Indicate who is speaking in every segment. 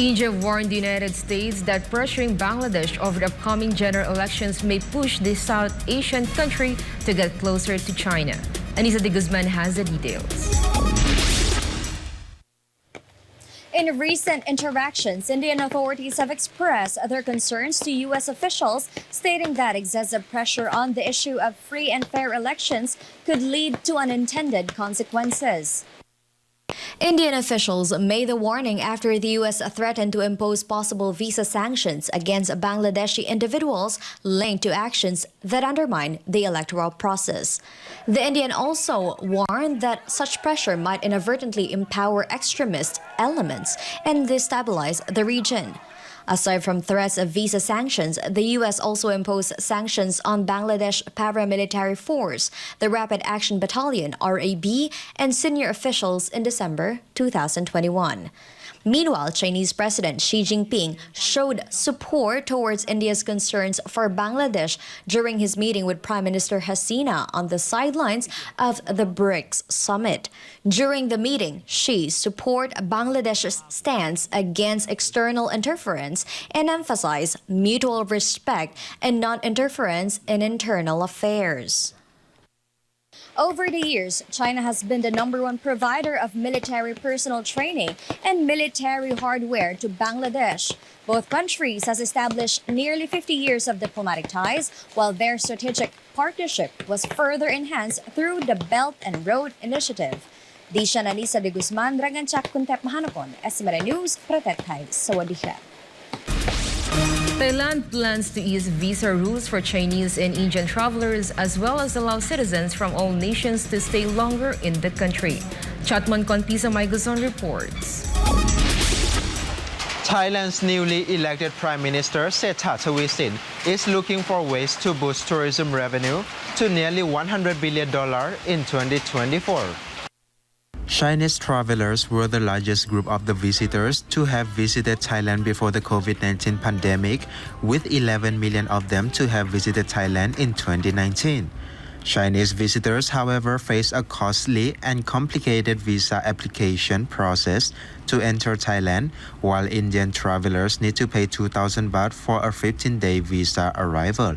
Speaker 1: India warned the United States that pressuring Bangladesh over the upcoming general elections may push the South Asian country to get closer to China. Anisa De Guzman has the details.
Speaker 2: In recent interactions, Indian authorities have expressed their concerns to U.S. officials, stating that excessive pressure on the issue of free and fair elections could lead to unintended consequences. Indian officials made the warning after the U.S. threatened to impose possible visa sanctions against Bangladeshi individuals linked to actions that undermine the electoral process. The Indian also warned that such pressure might inadvertently empower extremist elements and destabilize the region. Aside from threats of visa sanctions, the U.S. also imposed sanctions on Bangladesh paramilitary force, the Rapid Action Battalion, RAB, and senior officials in December 2021. Meanwhile, Chinese President Xi Jinping showed support towards India's concerns for Bangladesh during his meeting with Prime Minister Hasina on the sidelines of the BRICS summit. During the meeting, Xi supported Bangladesh's stance against external interference and emphasized mutual respect and non-interference in internal affairs. Over the years, China has been the #1 provider of military personnel training and military hardware to Bangladesh. Both countries has established nearly 50 years of diplomatic ties, while their strategic partnership was further enhanced through the Belt and Road Initiative. Di siya Anisa De Guzman, Draganchak Kuntep Mahanapon, SMNA News, Protektay, Sawadika.
Speaker 1: Thailand plans to ease visa rules for Chinese and Indian travelers, as well as allow citizens from all nations to stay longer in the country. Chatmon Konpisa Maiguzon reports.
Speaker 3: Thailand's newly elected Prime Minister Srettha Thavisin is looking for ways to boost tourism revenue to nearly $100 billion in 2024. Chinese travelers were the largest group of the visitors to have visited Thailand before the COVID-19 pandemic, with 11 million of them to have visited Thailand in 2019. Chinese visitors, however, face a costly and complicated visa application process to enter Thailand, while Indian travelers need to pay 2,000 baht for a 15-day visa arrival.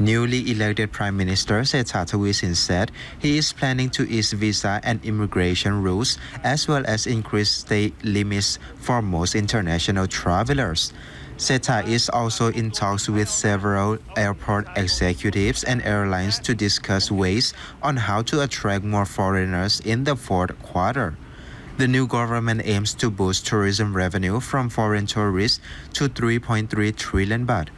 Speaker 3: Newly elected Prime Minister Srettha Thavisin said he is planning to ease visa and immigration rules, as well as increase state limits for most international travelers. Srettha is also in talks with several airport executives and airlines to discuss ways on how to attract more foreigners in the fourth quarter. The new government aims to boost tourism revenue from foreign tourists to 3.3 trillion baht.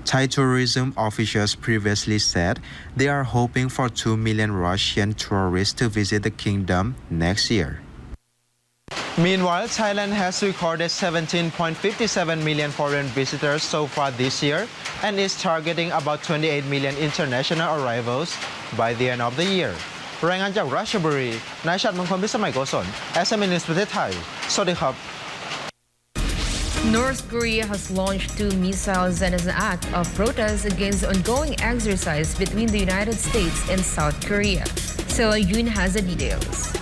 Speaker 3: Thai tourism officials previously said they are hoping for 2 million Russian tourists to visit the kingdom next year. Meanwhile, Thailand has recorded 17.57 million foreign visitors so far this year and is targeting about 28 million international arrivals by the end of the year. รายงานจากราชบุรีนายชัดมงคลพิสมัยโกศล SMN News ประเทศไทย สวัสดีครับ
Speaker 1: North Korea has launched 2 missiles as an act of protest against the ongoing exercise between the United States and South Korea. Sela Yoon has the details.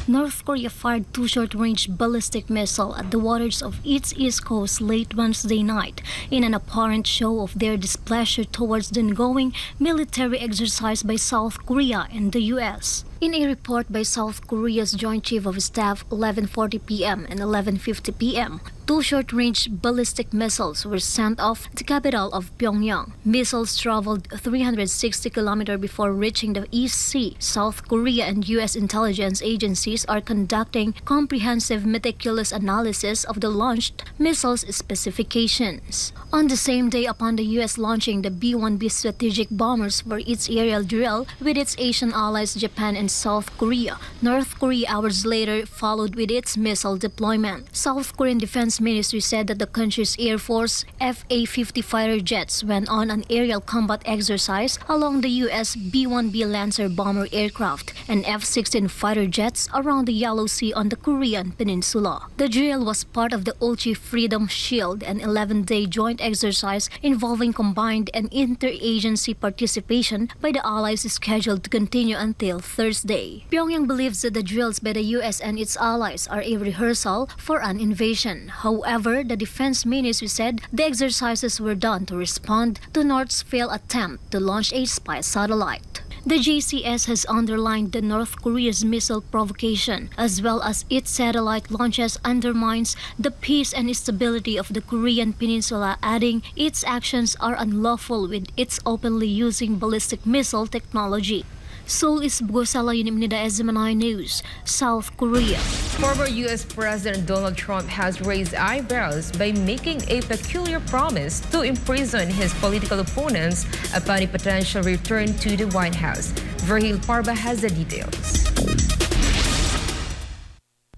Speaker 4: North Korea fired 2 short-range ballistic missiles at the waters of its east coast late Wednesday night in an apparent show of their displeasure towards the ongoing military exercise by South Korea and the U.S. In a report by South Korea's Joint Chief of Staff 11:40 p.m. and 11:50 p.m., 2 short-range ballistic missiles were sent off the capital of Pyongyang. Missiles traveled 360 kilometers before reaching the East Sea. South Korea and U.S. intelligence agencies are conducting comprehensive, meticulous analysis of the launched missiles' specifications. On the same day upon the U.S. launching the B-1B strategic bombers for its aerial drill with its Asian allies Japan and South Korea, North Korea hours later followed with its missile deployment. South Korean Defense Ministry said that the country's Air Force F-A-50 fighter jets went on an aerial combat exercise along the U.S. B-1B Lancer bomber aircraft and F-16 fighter jets around the Yellow Sea on the Korean Peninsula. The drill was part of the Ulchi Freedom Shield, an 11-day joint exercise involving combined and interagency participation by the allies scheduled to continue until Thursday. Thursday. Pyongyang believes that the drills by the US and its allies are a rehearsal for an invasion. However, the defense ministry said the exercises were done to respond to North's failed attempt to launch a spy satellite. The JCS has underlined that North Korea's missile provocation, as well as its satellite launches, undermines the peace and stability of the Korean peninsula, adding its actions are unlawful with its openly using ballistic missile technology. Seoul is Bugosala Unimnida SMNI News, South Korea.
Speaker 1: Former U.S. President Donald Trump has raised eyebrows by making a peculiar promise to imprison his political opponents upon a potential return to the White House. Verhil Parba has the details.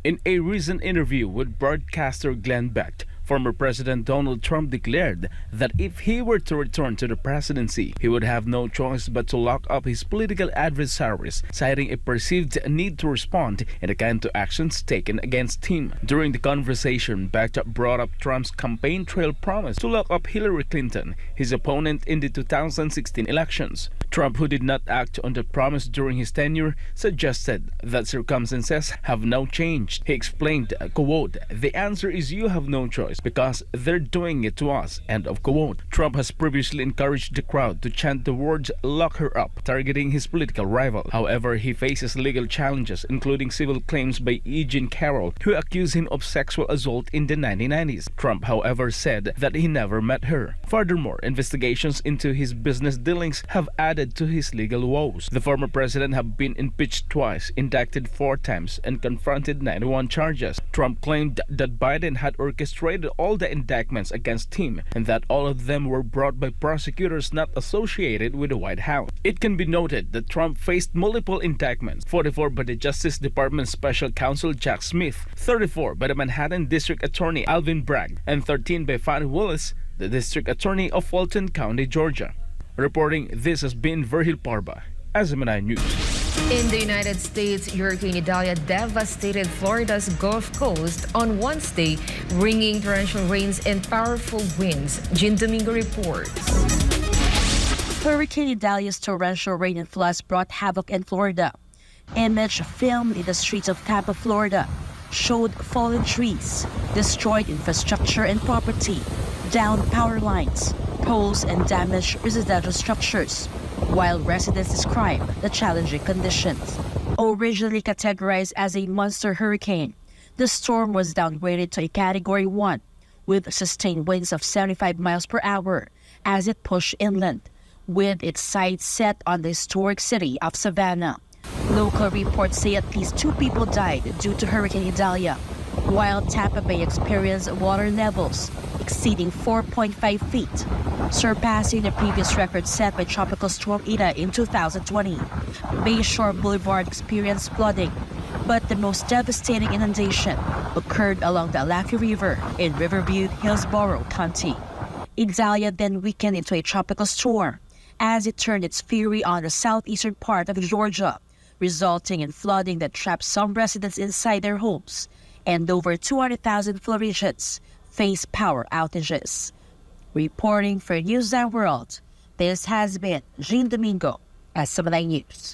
Speaker 5: In a recent interview with broadcaster Glenn Beck, former President Donald Trump declared that if he were to return to the presidency, he would have no choice but to lock up his political adversaries, citing a perceived need to respond in the kind of actions taken against him. During the conversation, Beck brought up Trump's campaign trail promise to lock up Hillary Clinton, his opponent in the 2016 elections. Trump, who did not act on the promise during his tenure, suggested that circumstances have now changed. He explained, quote, "The answer is you have no choice because they're doing it to us," end of quote. Trump has previously encouraged the crowd to chant the words "lock her up," targeting his political rival. However, he faces legal challenges, including civil claims by Eugene Carroll, who accused him of sexual assault in the 1990s. Trump, however, said that he never met her. Furthermore, investigations into his business dealings have added to his legal woes. The former president has been impeached twice, indicted 4 times, and confronted 91 charges. Trump claimed that Biden had orchestrated all the indictments against him and that all of them were brought by prosecutors not associated with the White House. It can be noted that Trump faced multiple indictments: 44 by the Justice Department Special Counsel Jack Smith, 34 by the Manhattan District Attorney Alvin Bragg, and 13 by Fani Willis, the District Attorney of Fulton County, Georgia. Reporting, this has been Verhil Parba, SMNI News.
Speaker 1: In the United States, Hurricane Idalia devastated Florida's Gulf Coast on Wednesday, bringing torrential rains and powerful winds. Jean Domingo reports.
Speaker 6: Hurricane Idalia's torrential rain and floods brought havoc in Florida. Image filmed in the streets of Tampa, Florida, showed fallen trees, destroyed infrastructure and property, downed power lines, poles, and damaged residential structures, while residents describe the challenging conditions. Originally categorized as a monster hurricane, the storm was downgraded to a Category 1 with sustained winds of 75 miles per hour as it pushed inland, with its sights set on the historic city of Savannah. Local reports say at least 2 people died due to Hurricane Idalia, while Tampa Bay experienced water levels exceeding 4.5 feet, surpassing the previous record set by Tropical Storm Ida in 2020. Bayshore Boulevard experienced flooding, but the most devastating inundation occurred along the Alafi River in Riverview, Hillsborough County. Idalia then weakened into a tropical storm as it turned its fury on the southeastern part of Georgia, resulting in flooding that trapped some residents inside their homes, and over 200,000 Floridians face power outages. Reporting for News and World, this has been Jean Domingo, SMNI News.